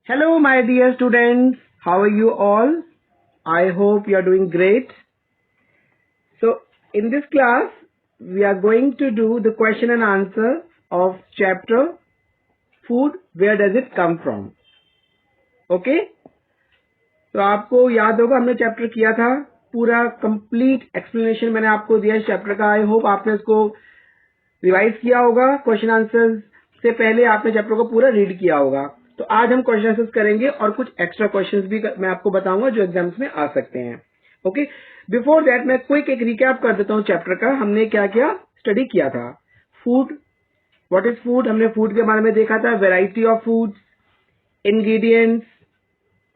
Hello, my dear students. How are you all? I hope you are doing great. So, in this class, we are going to do the question and answer of chapter Food. Where does it come from? Okay? तो आपको याद होगा हमने chapter किया था, पूरा complete explanation मैंने आपको दिया इस चैप्टर का. आई होप आपने इसको रिवाइज किया होगा. क्वेश्चन आंसर से पहले आपने चैप्टर को पूरा रीड किया होगा. तो आज हम क्वेश्चन आंसर्स करेंगे और कुछ एक्स्ट्रा क्वेश्चंस भी मैं आपको बताऊंगा जो एग्जाम्स में आ सकते हैं. ओके, बिफोर दैट मैं क्विक एक रिकैप कर देता हूँ चैप्टर का. हमने क्या क्या स्टडी किया था. फूड, व्हाट इज फूड, हमने फूड के बारे में देखा था. Variety of food, ingredients,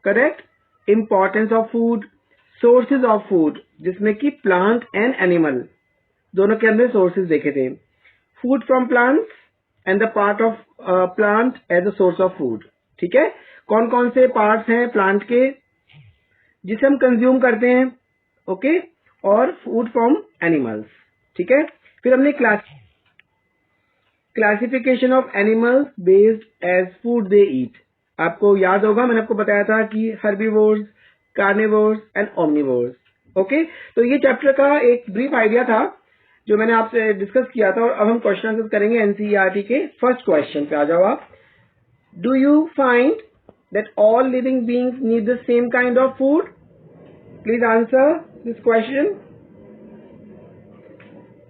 correct, importance of food, sources of food जिसमें कि प्लांट एंड एनिमल दोनों के अंदर सोर्सेज देखे थे. Food from plants and the part of plant as a source of food. ठीक है, कौन कौन से पार्ट्स हैं प्लांट के जिसे हम कंज्यूम करते हैं. ओके, और फूड फ्रॉम एनिमल्स. ठीक है, फिर हमने classification of animals based as food they eat. आपको याद होगा मैंने आपको बताया था कि herbivores, carnivores and omnivores. Okay, तो ये चैप्टर का एक ब्रीफ आइडिया था जो मैंने आपसे डिस्कस किया था. और अब हम क्वेश्चन आंसर करेंगे एनसीईआरटी के. फर्स्ट क्वेश्चन पे आ जाओ आप. Do you find that all living beings need the same kind of food? Please answer this question.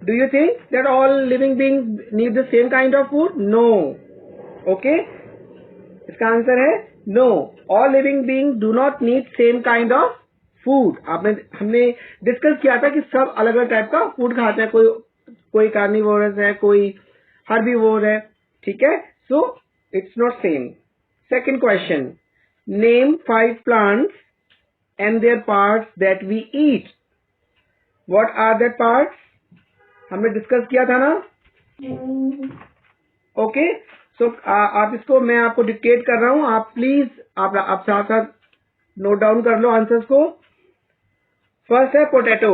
Do you think that all living beings need the same kind of food? No. Okay, इसका answer है no. All living being do not need same kind of food. हमने discuss किया था कि सब अलग अलग type का फूड खाते हैं. कोई कार्निवोरस है, कोई हर्बीवोर है. ठीक है, so it's not same. Second question, name 5 plants and their parts that we eat. What are that parts? हमने डिस्कस किया था ना. ओके, सो आप इसको, मैं आपको डिक्टेट कर रहा हूं, आप प्लीज आप साथ साथ नोट डाउन कर लो आंसर्स को. फर्स्ट है पोटैटो.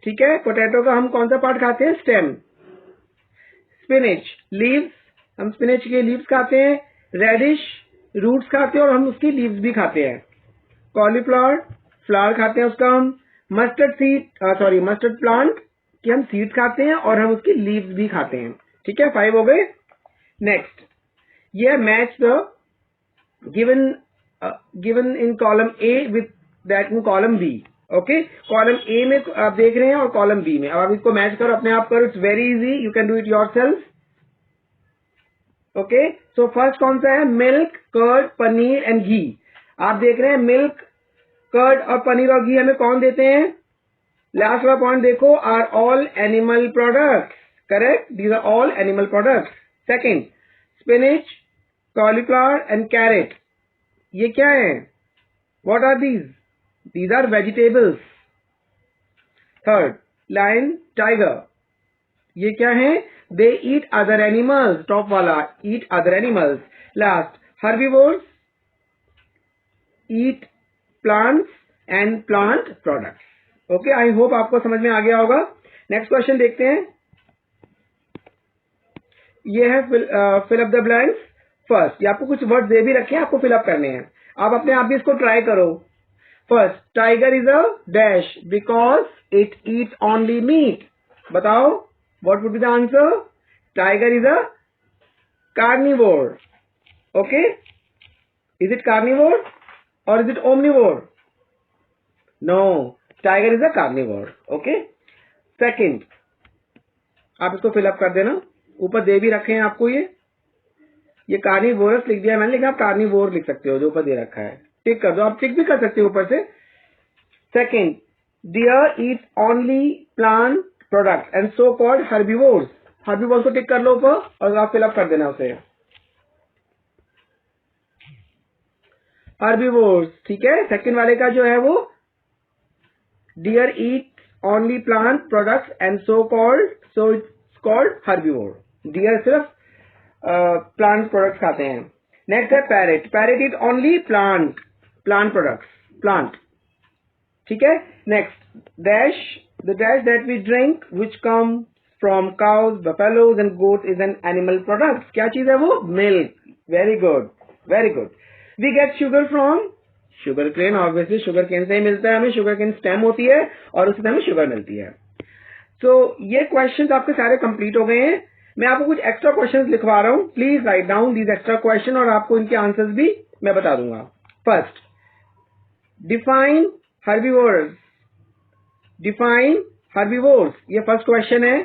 ठीक है, पोटैटो का हम कौन सा पार्ट खाते हैं? स्टेम. स्पिनच, लीव्स, हम स्पिनच के लीव्स खाते हैं. रेडिश, रूट्स खाते हैं और हम उसकी लीव्स भी खाते हैं. कॉलीफ्लावर, फ्लावर खाते हैं उसका हम. मस्टर्ड सीड, मस्टर्ड प्लांट की हम सीड खाते हैं और हम उसकी लीव्स भी खाते हैं. ठीक है, 5 हो गए. नेक्स्ट, ये match the given in column A with that in column B. Okay, column A में आप देख रहे हैं और कॉलम बी में. अब आप इसको मैच करो, अपने आप करो. It's very easy, you can do it yourself. Okay, so first कौन सा है? मिल्क, कर्ड, पनीर एंड घी. आप देख रहे हैं मिल्क, कर्ड और पनीर और घी हमें कौन देते हैं? लास्ट वाला पॉइंट देखो, are all animal products. Correct, these are all animal products. Second, spinach, cauliflower and carrot, ये क्या है? What are these? These are vegetables. Third, lion, tiger, ये क्या है? They eat other animals. Top वाला, eat other animals. Last, herbivores, eat plants and plant products. Okay, I hope आपको समझ में आ गया होगा. नेक्स्ट क्वेश्चन देखते हैं. ये है fill up the blanks. First, ये आपको कुछ वर्ड दे भी रखे हैं, आपको फिल अप करने हैं. आप अपने आप भी इसको ट्राई करो. First, tiger is a dash because it eats only meat. बताओ, what would be the answer? Tiger is a carnivore. Okay, is it carnivore और is it omnivore? No, tiger is a carnivore. Okay, second, आप इसको fill up कर देना. ऊपर दे भी रखे हैं आपको. ये कार्निवोरस लिख दिया मैंने, लेकिन आप कार्निवोर लिख सकते हो जो ऊपर दे रखा है. टिक कर दो, आप टिक भी कर सकते हो ऊपर से. Second, deer eats only plant product and so called herbivores. Herbivores को टिक कर लो ऊपर और आप फिल अप कर देना उसे. हर्बीवोर्स, ठीक है. सेकंड वाले का जो है वो deer eat only plant products and so it's called herbivore. Deer सिर्फ प्लांट प्रोडक्ट्स खाते हैं. नेक्स्ट है parrot. Parrot eat only plant products, plant. ठीक है. Next, dash, the dash that we drink which come from cows, buffaloes and goats is an animal product. क्या चीज है वो? Milk. Very good, very good. We get sugar from sugar cane, obviously sugar cane से ही मिलता है हमें, sugar cane stem होती है और उससे हमें शुगर मिलती है। तो ये क्वेश्चन आपके सारे कंप्लीट हो गए हैं। मैं आपको कुछ एक्स्ट्रा क्वेश्चंस लिखवा रहा हूं, please write down these extra question और आपको इनके आंसर्स भी मैं बता दूंगा। First, define herbivores, define herbivores, ये फर्स्ट क्वेश्चन है।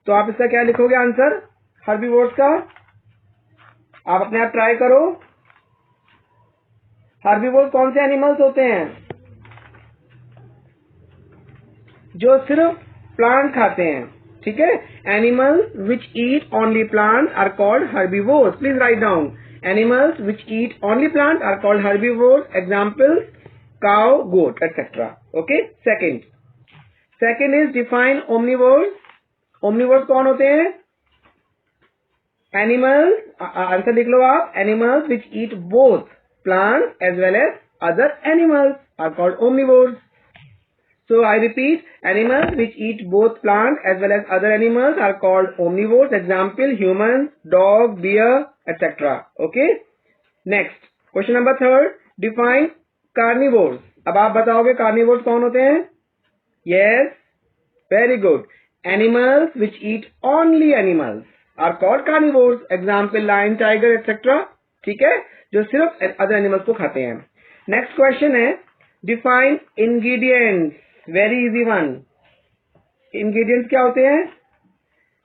तो आप इसका क्या लिखोगे आंसर हर्बीवोर्स का? आप अपने आप ट्राई करो। हर्बीवोर्स कौन से एनिमल्स होते हैं? जो सिर्फ प्लांट खाते हैं, ठीक है। Animals which eat only plant are called herbivores. Please write down, animals which eat only plant are called herbivores. Examples cow, goat, etcetera. Okay. Second is define omnivores. Omnivores कौन होते हैं? एनिमल्स, आंसर लिख लो आप, animals which eat both plant as well as other animals are called omnivores. So I repeat, animals which eat both plant as well as other animals are called omnivores. Example, humans, dog, deer, etc. Okay. Next, question number third, define carnivores. अब आप बताओगे carnivores कौन होते हैं? Yes, very good. Animals which eat only animals are called carnivores. Example, lion, tiger, etc. ठीक है, जो सिर्फ other animals को खाते हैं। Next question है, define ingredients. Very easy one. Ingredients क्या होते हैं?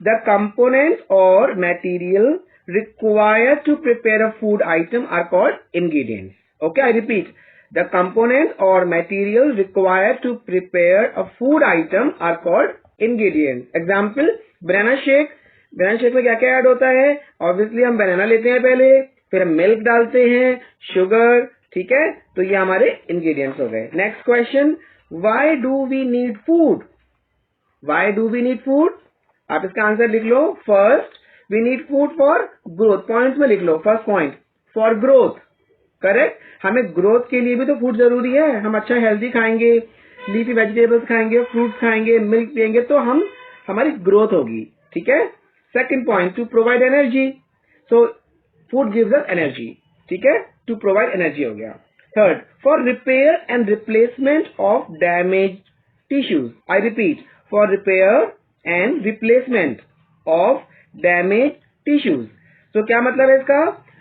द कंपोनेंट और material required to prepare a food item are called ingredients. Okay, I repeat, the component और material required to prepare a food item are called ingredients. Example, banana shake. Banana shake में क्या क्या add होता है? Obviously हम बनाना लेते हैं पहले, फिर हम मिल्क डालते हैं, शुगर, ठीक है। तो ये हमारे इंग्रेडिएंट्स हो गए। Next question, Why do we need food? Why do we need food? आप इसका आंसर लिख लो। First, we need food for growth. Points में लिख लो। First point, for growth, correct. हमें ग्रोथ के लिए भी तो फूड जरूरी है। हम अच्छा हेल्दी खाएंगे, लीफी वेजिटेबल्स खाएंगे, फ्रूट्स खाएंगे, मिल्क पियेंगे, तो हमारी ग्रोथ होगी, ठीक है। Second point, to provide energy. So food gives us energy, ठीक है, टू प्रोवाइड एनर्जी हो गया। Third, for repair and replacement of damaged tissues. I repeat, for repair and replacement of damaged tissues. So क्या मतलब है इसका?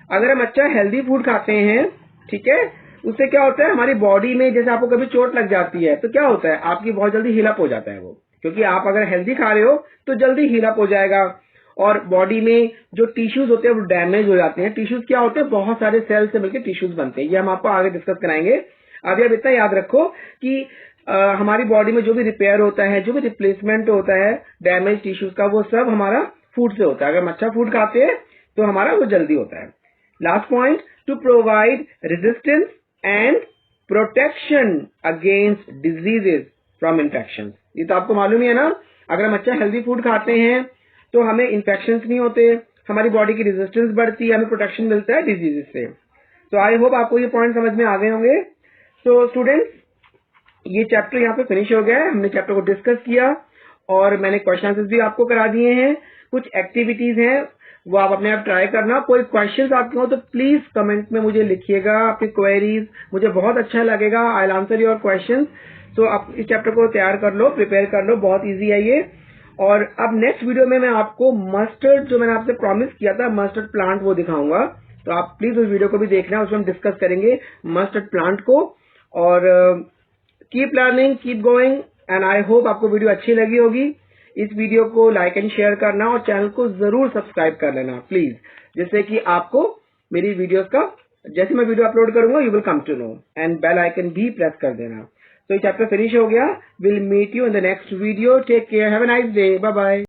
अगर हम अच्छा हेल्दी फूड खाते हैं, ठीक है, उससे क्या होता है हमारी बॉडी में, जैसे आपको कभी चोट लग जाती है तो क्या होता है, आपकी बहुत जल्दी हील अप हो जाता है वो, क्योंकि आप अगर हेल्दी खा रहे हो तो जल्दी हील अप हो जाएगा। और बॉडी में जो टिश्यूज होते हैं वो डैमेज हो जाते हैं। टिश्यूज क्या होते हैं? बहुत सारे सेल से मिलकर टिश्यूज बनते हैं। ये हम आपको आगे डिस्कस कराएंगे। अभी आप इतना याद रखो कि हमारी बॉडी में जो भी रिपेयर होता है, जो भी रिप्लेसमेंट होता है डैमेज टिश्यूज का, वो सब हमारा फूड से होता है। अगर हम अच्छा फूड खाते हैं तो हमारा वो जल्दी होता है। Last point, to provide resistance and protection against diseases from infection. ये तो आपको मालूम ही है ना, अगर हम अच्छा हेल्दी फूड खाते हैं तो हमें इन्फेक्शंस नहीं होते, हमारी बॉडी की रेजिस्टेंस बढ़ती है, हमें प्रोटेक्शन मिलता है डिजीजेस से। तो आई होप आपको ये पॉइंट समझ में आ गए होंगे। सो स्टूडेंट्स, ये चैप्टर यहाँ पे फिनिश हो गया है। हमने चैप्टर को डिस्कस किया और मैंने क्वेश्चन आंसर्स भी आपको करा दिए हैं। कुछ एक्टिविटीज हैं वो आप अपने आप ट्राई करना। कोई क्वेश्चंस आपके हो तो प्लीज कमेंट में मुझे लिखिएगा आपकी क्वेरीज, मुझे बहुत अच्छा लगेगा। I will answer your questions. So आप इस चैप्टर को तैयार कर लो, प्रिपेयर कर लो, बहुत ईजी है ये। और अब नेक्स्ट वीडियो में मैं आपको मस्टर्ड, जो मैंने आपसे प्रॉमिस किया था मस्टर्ड प्लांट, वो दिखाऊंगा। तो आप प्लीज उस वीडियो को भी देखना, उसमें हम डिस्कस करेंगे मस्टर्ड प्लांट को। और keep learning, keep going, and I hope आपको वीडियो अच्छी लगी होगी। इस वीडियो को लाइक एंड शेयर करना और चैनल को जरूर सब्सक्राइब कर लेना प्लीज, जिससे कि आपको मेरी वीडियोस का, जैसे मैं वीडियो अपलोड करूंगा, you will come to know, and bell icon भी प्रेस कर देना। तो ये चैप्टर फिनिश हो गया। Will meet you in the next video. Take care, have a nice day, bye bye.